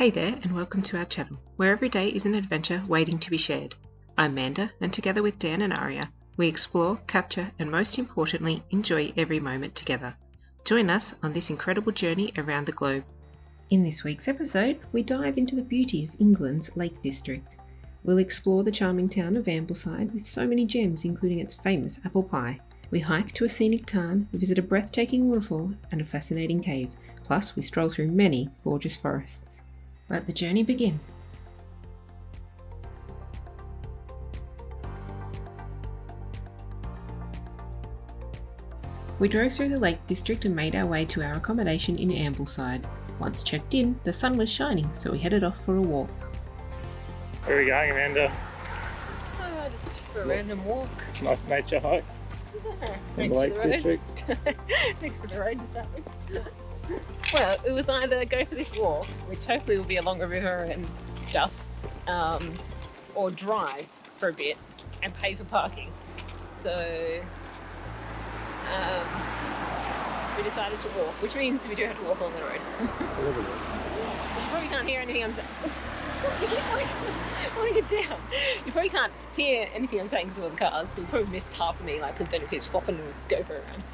Hey there, and welcome to our channel, where every day is an adventure waiting to be shared. I'm Manda, and together with Dan and Aria, we explore, capture, and most importantly, enjoy every moment together. Join us on this incredible journey around the globe. In this week's episode, we dive into the beauty of England's Lake District. We'll explore the charming town of Ambleside with so many gems, including its famous apple pie. We hike to a scenic Tarn, visit a breathtaking waterfall and a fascinating cave. Plus, we stroll through many gorgeous forests. Let the journey begin. We drove through the Lake District and made our way to our accommodation in Ambleside. Once checked in, the sun was shining, so we headed off for a walk. Where are we going, Amanda? Just for a random walk. Nice nature hike in the Lakes District. Next to the road to start with. Well, it was either go for this walk, which hopefully will be along a river and stuff, or drive for a bit and pay for parking. So we decided to walk, which means we do have to walk along the road. You probably can't hear anything I'm saying. I want to get down. You probably can't hear anything I'm saying because of all the cars. So you probably missed half of me, like because Dennis is flopping and GoPro around.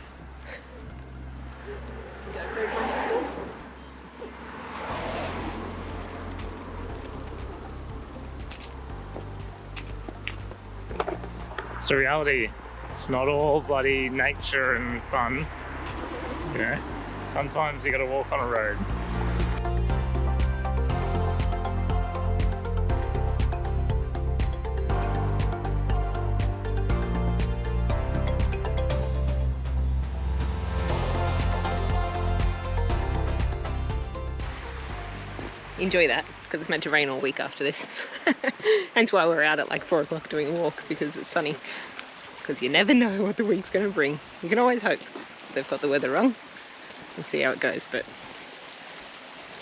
It's a reality. It's not all bloody nature and fun. You know, sometimes you got to walk on a road. Enjoy that, because it's meant to rain all week after this. Hence why we're out at like 4 o'clock doing a walk, because it's sunny. Because you never know what the week's going to bring. You can always hope they've got the weather wrong. We'll see how it goes, but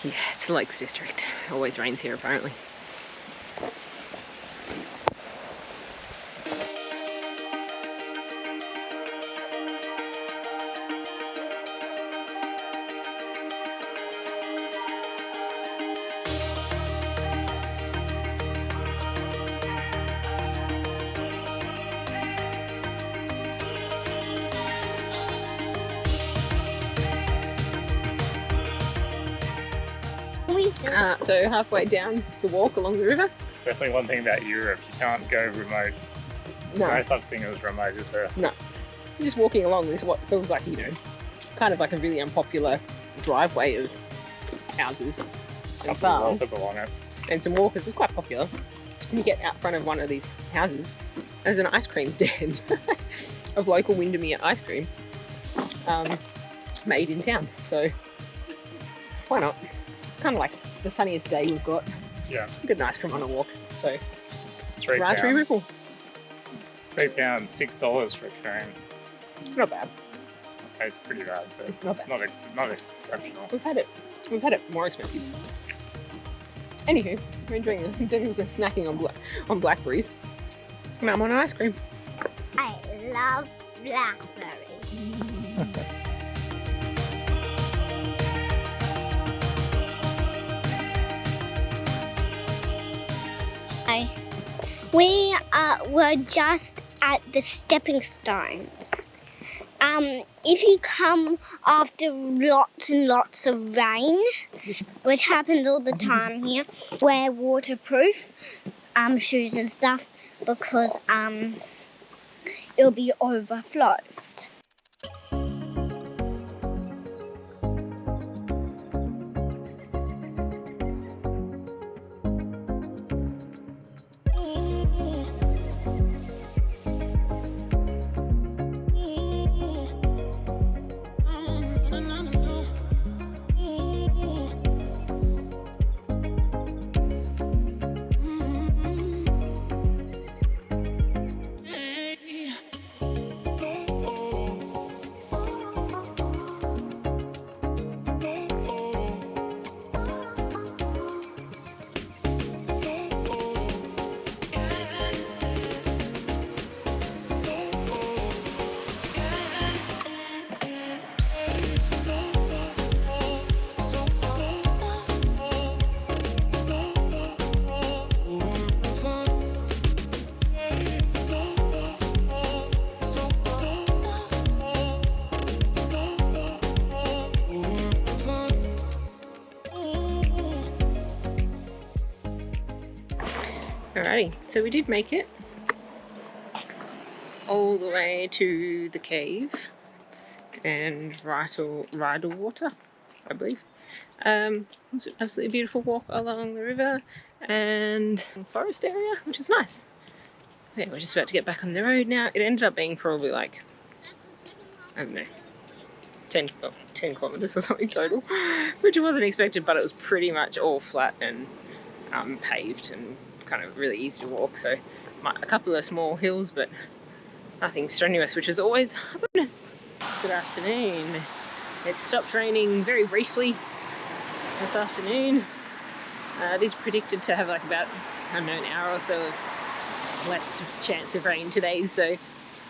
yeah, it's the Lakes District. It always rains here apparently. So halfway down the walk along the river. Definitely one thing about Europe, you can't go remote. No such thing as remote, is there? No. Just walking along this what feels like, you know, kind of like a really unpopular driveway of houses and farms. Walkers along it. And some walkers. It's quite popular. And you get out front of one of these houses, there's an ice cream stand of local Windermere ice cream made in town. So why not? Kind of like it's the sunniest day we've got. Yeah. Get an ice cream on a walk. So £3. raspberry ripple. £3, $6 for a cream. Not bad. Okay, it's pretty bad, but it's not not exceptional. We've had it more expensive. Anywho, we're enjoying it. Daniel's snacking on blackberries. And I'm on an ice cream. I love blackberries. We were just at the stepping stones. If you come after lots and lots of rain, which happens all the time here, wear waterproof shoes and stuff because it'll be overflowed. Alrighty, so we did make it all the way to the cave and Rydal water, I believe. It was an absolutely beautiful walk along the river and forest area, which is nice. Yeah, we're just about to get back on the road now. It ended up being probably like, I don't know, 10 kilometres or something total, which wasn't expected, but it was pretty much all flat and paved and kind of really easy to walk. So a couple of small hills, but nothing strenuous, which is always a bonus. Good afternoon. It stopped raining very briefly this afternoon. It is predicted to have like about, I don't know, an hour or so of less chance of rain today, so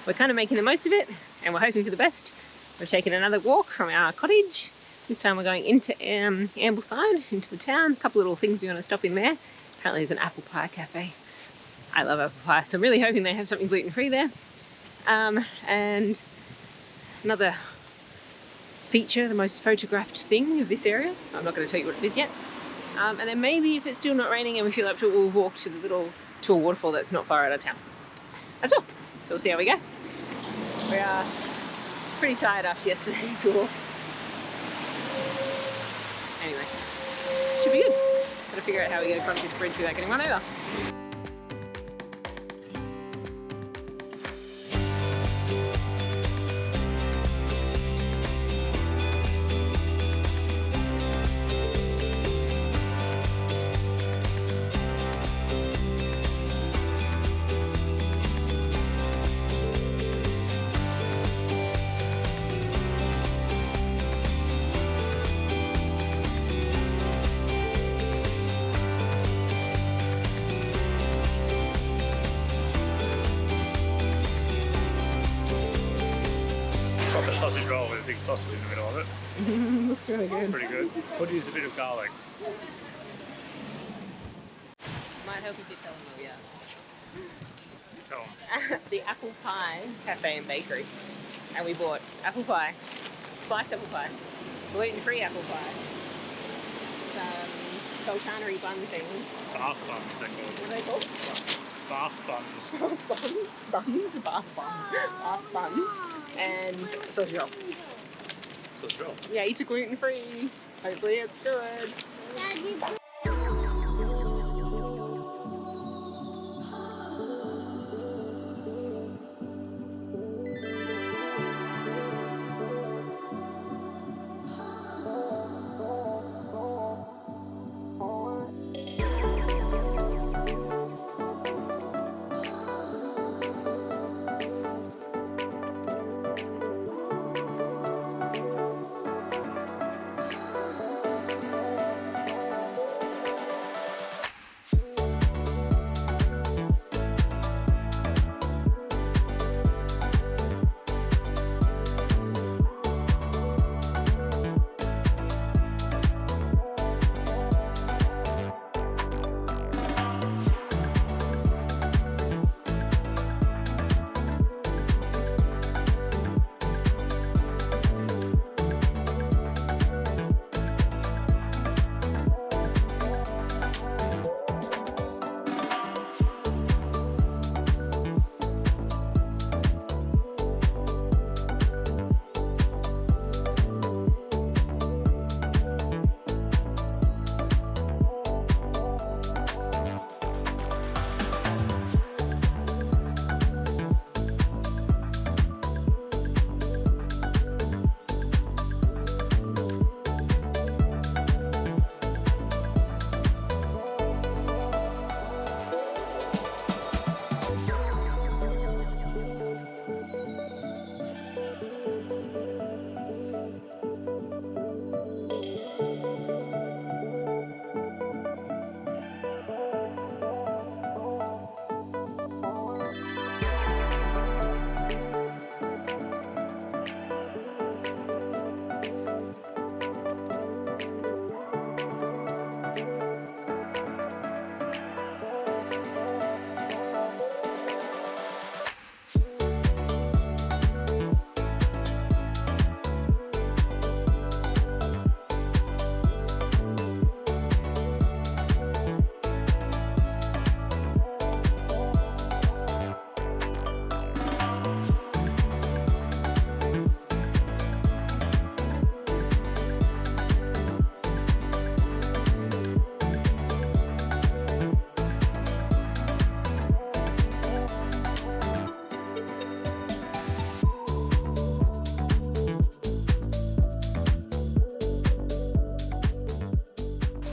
we're kind of making the most of it and we're hoping for the best. We've taken another walk from our cottage. This time we're going into Ambleside, into the town. A couple little things we want to stop in there. Apparently there's an apple pie cafe. I love apple pie, so I'm really hoping they have something gluten-free there. And another feature, the most photographed thing of this area. I'm not going to tell you what it is yet. And then maybe if it's still not raining and we feel up to it, we'll walk to a waterfall that's not far out of town. That's all. So we'll see how we go. We are pretty tired after yesterday's walk. Anyway, should be good. Gotta figure out how we get across this bridge without getting run over. Proper sausage roll with a big sausage in the middle of it. Looks really good. Pretty good. Could use a bit of garlic. Might help if you tell them where we are. Tell 'em. The Apple Pie Cafe and Bakery. And we bought apple pie, spiced apple pie, gluten-free apple pie, some sultanery bun things. Bath buns, they're called. What are they called? Bath buns. Bath buns, and sausage roll. Sausage roll. Yeah, each are gluten-free. Hopefully it's good.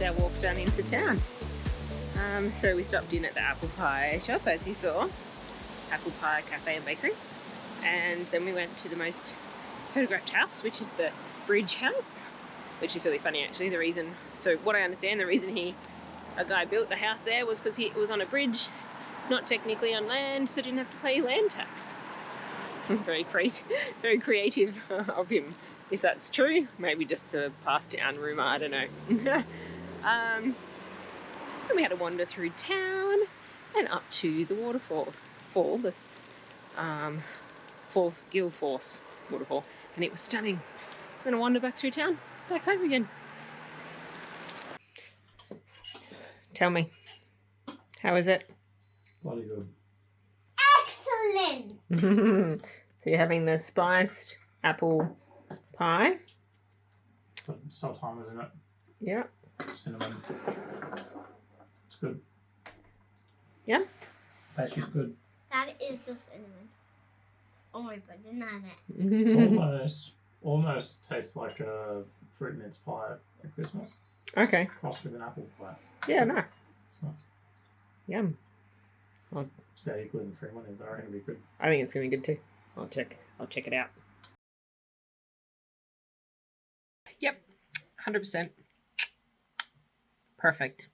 our walk down into town. So we stopped in at the apple pie shop, as you saw, apple pie cafe and bakery, and then we went to the most photographed house, which is the bridge house, which is really funny actually. The reason, so what I understand, the reason a guy built the house there was because it was on a bridge, not technically on land, so didn't have to pay land tax. Very creative of him, if that's true. Maybe just a passed down rumour, I don't know. And we had a wander through town and up to the waterfalls. Gill Force waterfall, and it was stunning. Then I wander back through town, back home again. Tell me, how is it? Bloody good. Excellent! So you're having the spiced apple pie? Got sultanas in it. Yeah. Cinnamon. It's good. Yeah? Pastry's good. That is the cinnamon. Oh my god, banana. It's almost tastes like a fruit mince pie at Christmas. Okay. Crossed with an apple pie. Yeah, nice. It's nice. Yum. So your gluten-free one is, I reckon it'll be good. I think it's gonna be good too. I'll check it out. Yep. 100%. Perfect.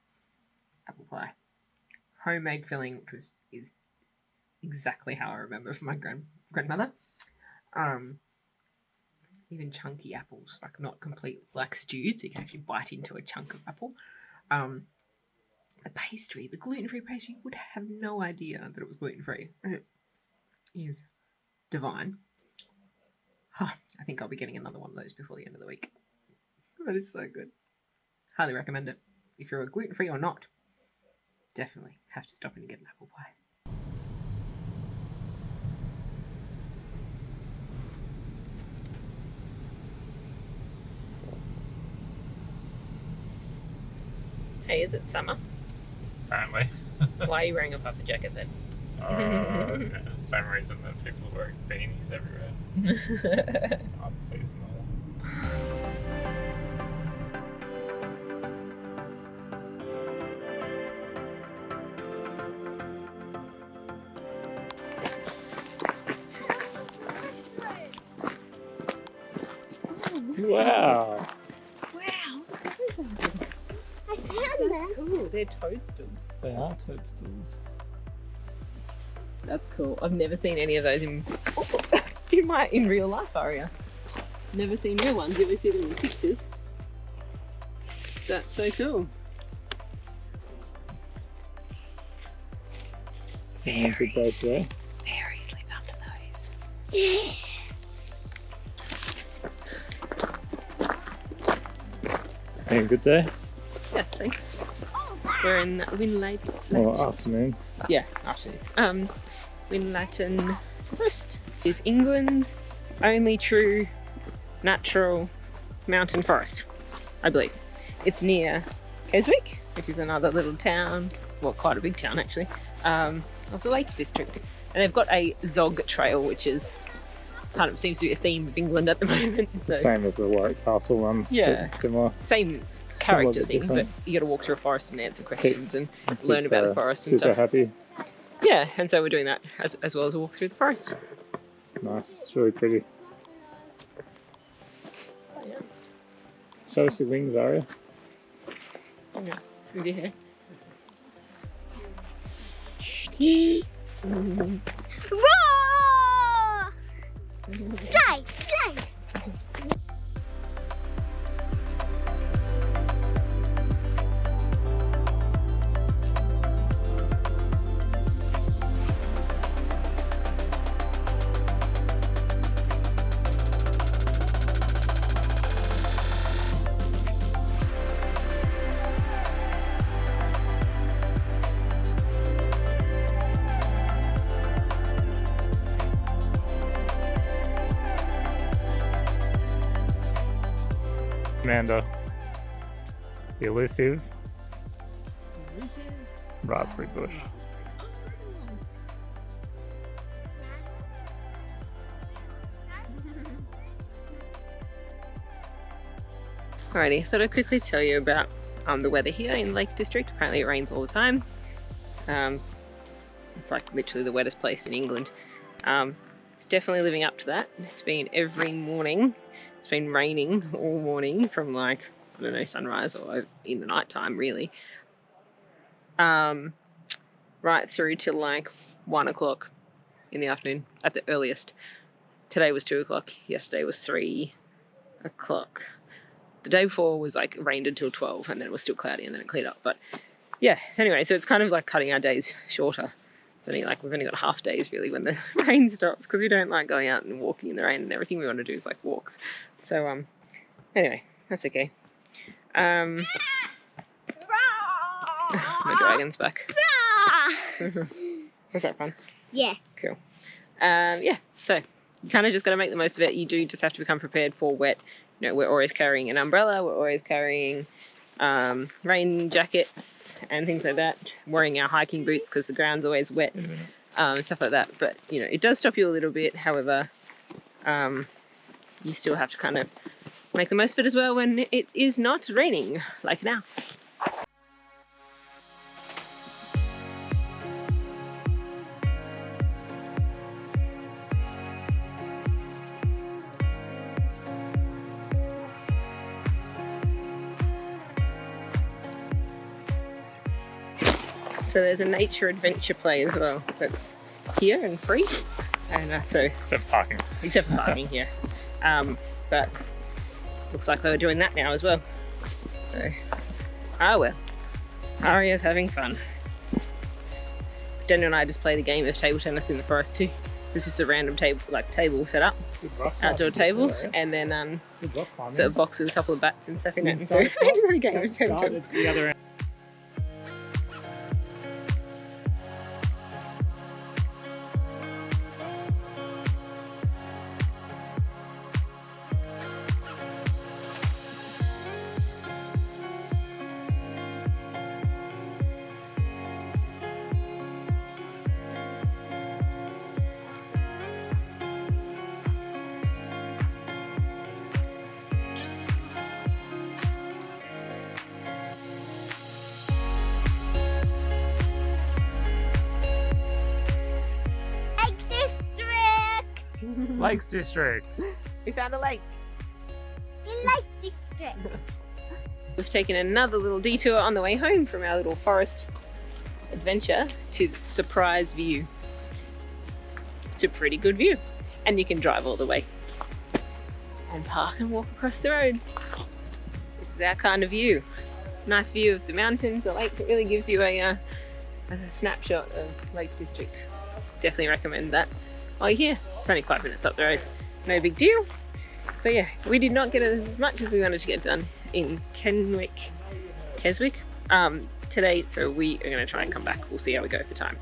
Apple pie. Homemade filling, which is exactly how I remember from my grandmother. Even chunky apples, like not complete like stewed, so you can actually bite into a chunk of apple. The pastry, the gluten-free pastry, you would have no idea that it was gluten-free. It is divine. Oh, I think I'll be getting another one of those before the end of the week. That is so good. Highly recommend it. If you're a gluten-free or not, definitely have to stop in and get an apple pie. Hey, is it summer? Apparently. Why are you wearing a puffer jacket then? Same reason that people are wearing beanies everywhere. It's hard to see as normal. Wow. Wow. I found them. Cool. They're toadstools. They are toadstools. That's cool. I've never seen any of those in real life, Aria. Never seen real ones. You always see them in pictures. That's so cool. Good day today. Fairies live under those. Hey, good day. Yes, thanks. We're in Whinlatter. Or afternoon. Yeah, afternoon. Whinlatter Forest is England's only true natural mountain forest, I believe. It's near Keswick, which is another little town, well, quite a big town actually, of the Lake District. And they've got a Zog trail, which is kind of seems to be a theme of England at the moment. So, Same as the Warwick Castle one. Yeah. Similar. same character but thing, but different. you got to walk through a forest and answer questions and learn Kids about are the forest and super stuff. happy. Yeah, and so we're doing that as well as a walk through the forest. It's nice. It's really pretty. Yeah. Show us your wings, Aria. Yeah. Yeah. Roar! Fly, fly. Amanda. The elusive raspberry bush. Alrighty, I thought I'd quickly tell you about the weather here in Lake District. Apparently it rains all the time. It's like literally the wettest place in England. It's definitely living up to that. It's been every morning. It's been raining all morning from like, I don't know, sunrise or in the night time really. Right through to like 1 o'clock in the afternoon at the earliest. Today was 2 o'clock. Yesterday was 3 o'clock. The day before was like rained until 12 and then it was still cloudy and then it cleared up. But yeah, so anyway, so it's kind of like cutting our days shorter. It's only like we've only got half days really when the rain stops because we don't like going out and walking in the rain and everything we want to do is like walks. So anyway, that's okay. My dragon's back. Was that fun? Yeah. Cool. Yeah, so you kind of just got to make the most of it. You do just have to become prepared for wet. You know, we're always carrying an umbrella. We're always carrying rain jackets and things like that. Wearing our hiking boots because the ground's always wet. Stuff like that. But, you know, it does stop you a little bit. However, you still have to kind of make the most of it as well when it is not raining, like now. So there's a nature adventure play as well that's here and free, and Except parking. Except for parking here. But looks like they were doing that now as well. So, well, Aria's having fun. Daniel and I just played a game of table tennis in the forest too. This is a random table set up, outdoor table, and then sort of box with a couple of bats and stuff in it. And so we just had a game of table tennis. The other end. Lakes District. We found a lake. In Lake District. We've taken another little detour on the way home from our little forest adventure to the Surprise View. It's a pretty good view, and you can drive all the way and park and walk across the road. This is our kind of view. Nice view of the mountains, the lake. It really gives you a snapshot of Lake District. Definitely recommend that while you're here. It's only 5 minutes up the road, no big deal. But yeah, we did not get as much as we wanted to get done in Keswick today, so we are going to try and come back. We'll see how we go for time.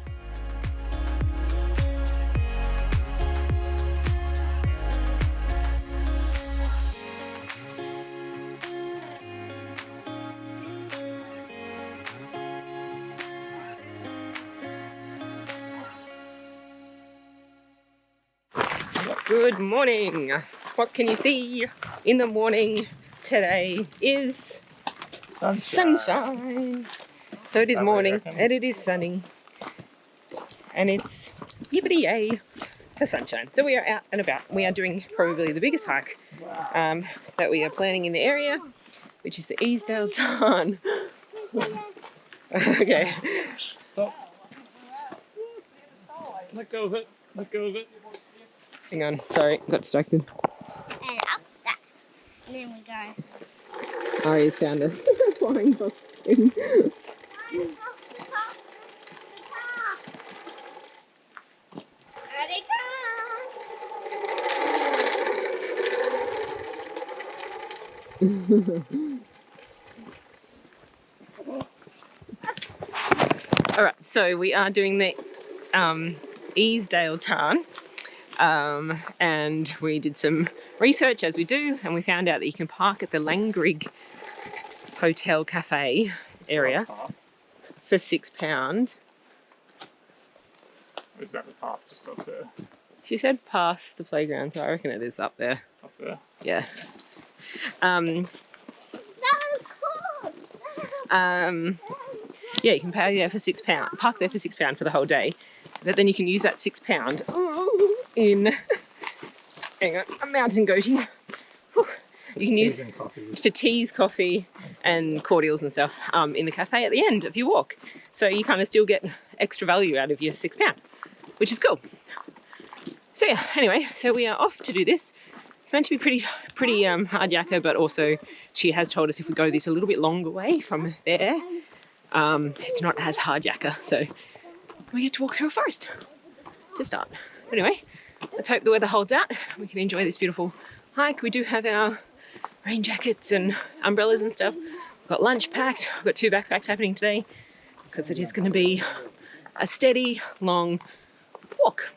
Good morning. What can you see in the morning today is sunshine. So it is morning and it is sunny and it's yippity yay for sunshine. So we are out and about. We are doing probably the biggest hike that we are planning in the area, which is the Easdale Tarn. Okay. Stop. Let go of it. Let go of it. Hang on, sorry, got distracted. And up that. And then we go. Ari's found a flying fox thing. Alright, so we are doing the Easdale Tarn. And we did some research as we do, and we found out that you can park at the Langrig Hotel Cafe area for £6. Or is that the path just up there? She said past the playground, so I reckon it is up there. Up there? Yeah. Yeah, you can pay there for £6, park there for £6 for the whole day, but then you can use that £6 in hang on, a mountain goatee. You can use for teas, coffee, and cordials and stuff in the cafe at the end of your walk. So you kind of still get extra value out of your £6, which is cool. So yeah, anyway, so we are off to do this. It's meant to be pretty hard yakka, but also she has told us if we go this a little bit longer way from there, it's not as hard yakka. So we get to walk through a forest to start. Anyway, let's hope the weather holds out. We can enjoy this beautiful hike. We do have our rain jackets and umbrellas and stuff. We've got lunch packed. We've got 2 backpacks happening today because it is going to be a steady, long walk.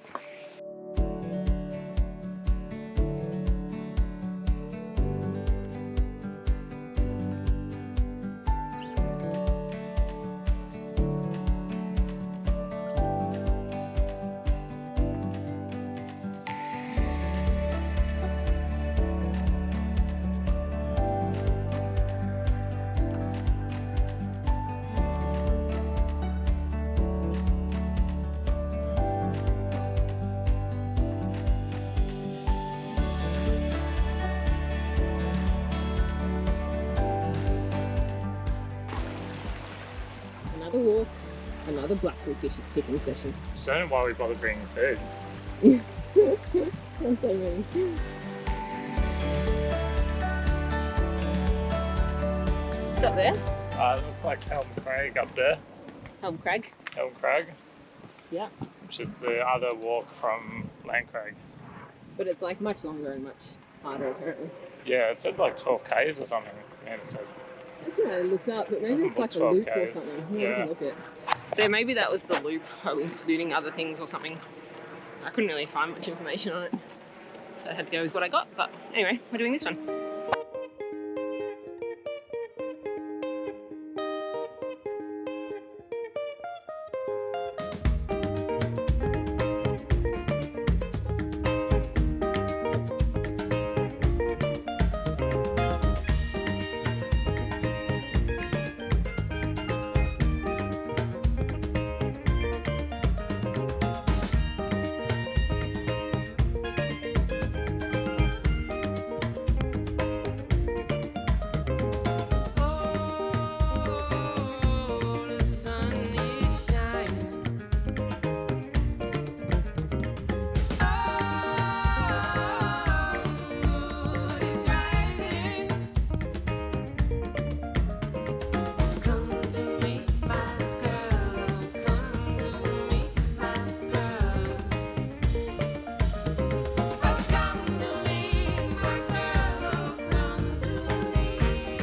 Another walk, another blackberry picking session. So I don't know why we bother bringing food. Stop there. It looks like Helm Craig up there. Helm Crag. Helm Crag, Yeah. which is the other walk from Landcraig. But it's like much longer and much harder apparently. Yeah, it said like 12 Ks or something. Man, it said. That's what I looked up, but maybe Doesn't it's like a look loop 12 or Ks. something. Yeah. Look at. So maybe that was the loop, including other things or something. I couldn't really find much information on it, so I had to go with what I got. But anyway, we're doing this one.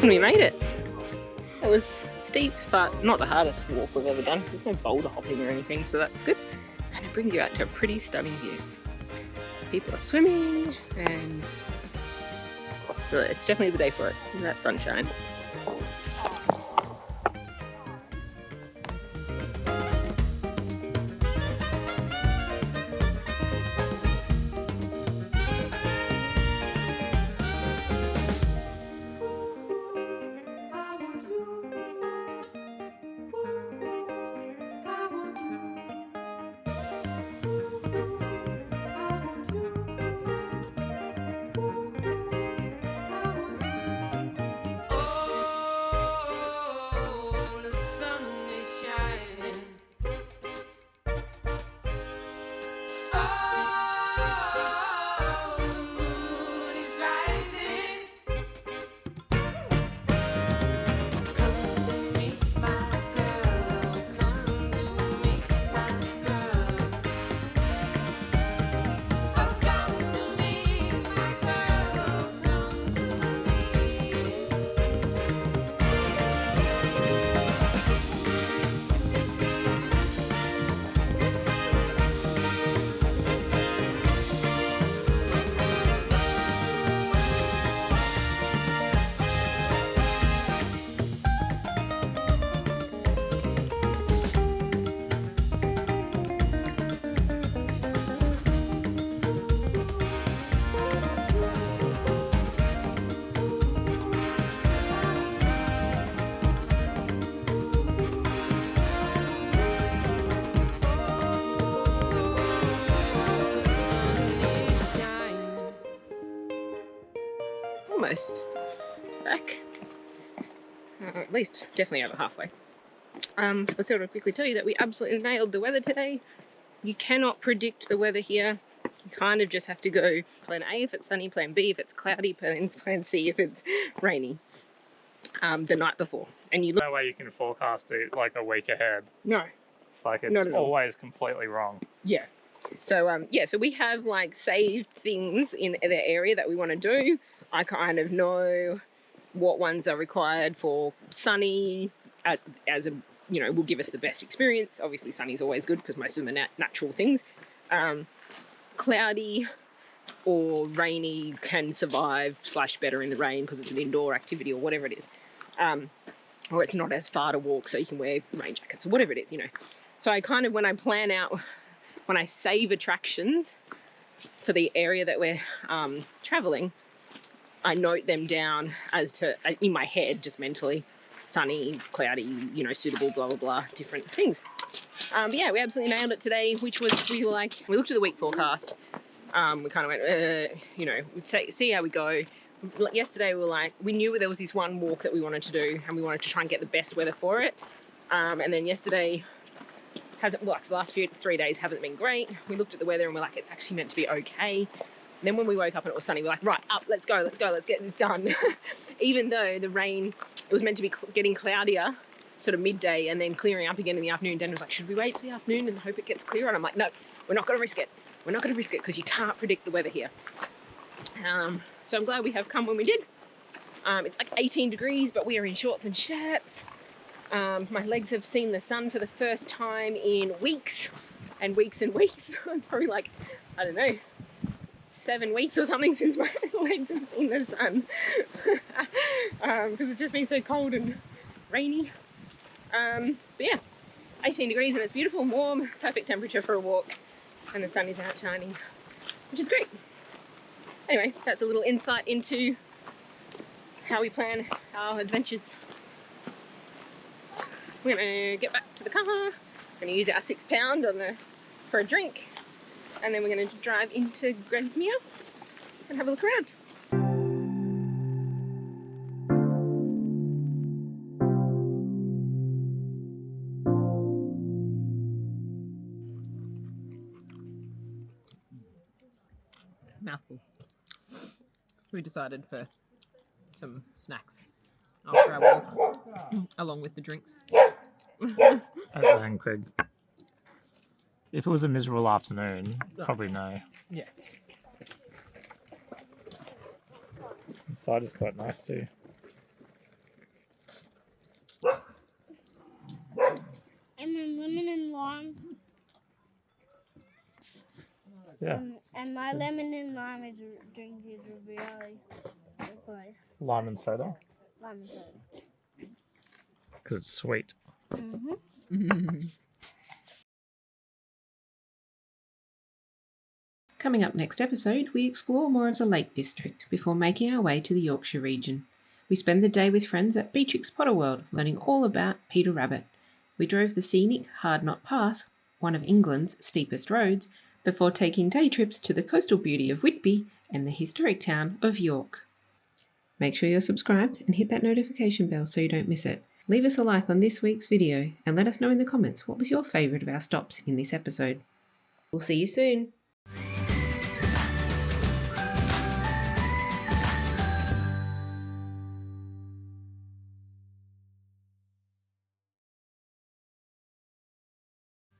We made it. It was steep, but not the hardest walk we've ever done. There's no boulder hopping or anything, so that's good. And it brings you out to a pretty stunning view. People are swimming, and so it's definitely the day for it. In that sunshine. almost back. At least definitely over halfway. So I thought I'd quickly tell you that we absolutely nailed the weather today. You cannot predict the weather here. You kind of just have to go plan A if it's sunny, plan B if it's cloudy, plan C if it's rainy the night before. And you look. No way you can forecast it like a week ahead. No. Like it's always completely wrong. Yeah. So so we have like saved things in the area that we want to do. I kind of know what ones are required for sunny as a will give us the best experience. Obviously sunny is always good because most of them are natural things. Cloudy or rainy can survive / better in the rain because it's an indoor activity or whatever it is. Or it's not as far to walk so you can wear rain jackets or whatever it is, So I kind of, when I save attractions for the area that we're traveling, I note them down as to, in my head, just mentally, sunny, cloudy, suitable, blah, blah, blah, different things. But yeah, we absolutely nailed it today, which was, we looked at the week forecast. We kind of went, we'd see how we go. Yesterday we knew there was this one walk that we wanted to do and we wanted to try and get the best weather for it. And then yesterday, the last 3 days haven't been great. We looked at the weather and we're like, it's actually meant to be okay. And then when we woke up and it was sunny, we're like, right, up, let's go, let's get this done. Even though the rain, it was meant to be getting cloudier sort of midday and then clearing up again in the afternoon. Dan was like, should we wait till the afternoon and hope it gets clearer? And I'm like, no, we're not going to risk it. We're not going to risk it because you can't predict the weather here. So I'm glad we have come when we did. It's like 18 degrees, but we are in shorts and shirts. My legs have seen the sun for the first time in weeks and weeks and weeks. It's probably like, I don't know, 7 weeks or something since my legs have seen the sun. Because it's just been so cold and rainy. But yeah, 18 degrees and it's beautiful and warm, perfect temperature for a walk. And the sun is out shining, which is great. Anyway, that's a little insight into how we plan our adventures. We're going to get back to the car. We're going to use our £6 for a drink. And then we're going to drive into Grasmere and have a look around. Mouthful. We decided for some snacks after our walk, along with the drinks. And Craig, if it was a miserable afternoon, probably no. Yeah. The cider's quite nice too. And my lemon and lime. Yeah. And my lemon and lime drink is really good. Lime and soda? Lime and soda. Because it's sweet. Coming up next episode, we explore more of the Lake District before making our way to the Yorkshire region. We spend the day with friends at Beatrix Potter World, learning all about Peter Rabbit. We drove the scenic Hard Knot Pass, one of England's steepest roads, before taking day trips to the coastal beauty of Whitby and the historic town of York. Make sure you're subscribed and hit that notification bell so you don't miss it. Leave us a like on this week's video and let us know in the comments what was your favourite of our stops in this episode. We'll see you soon.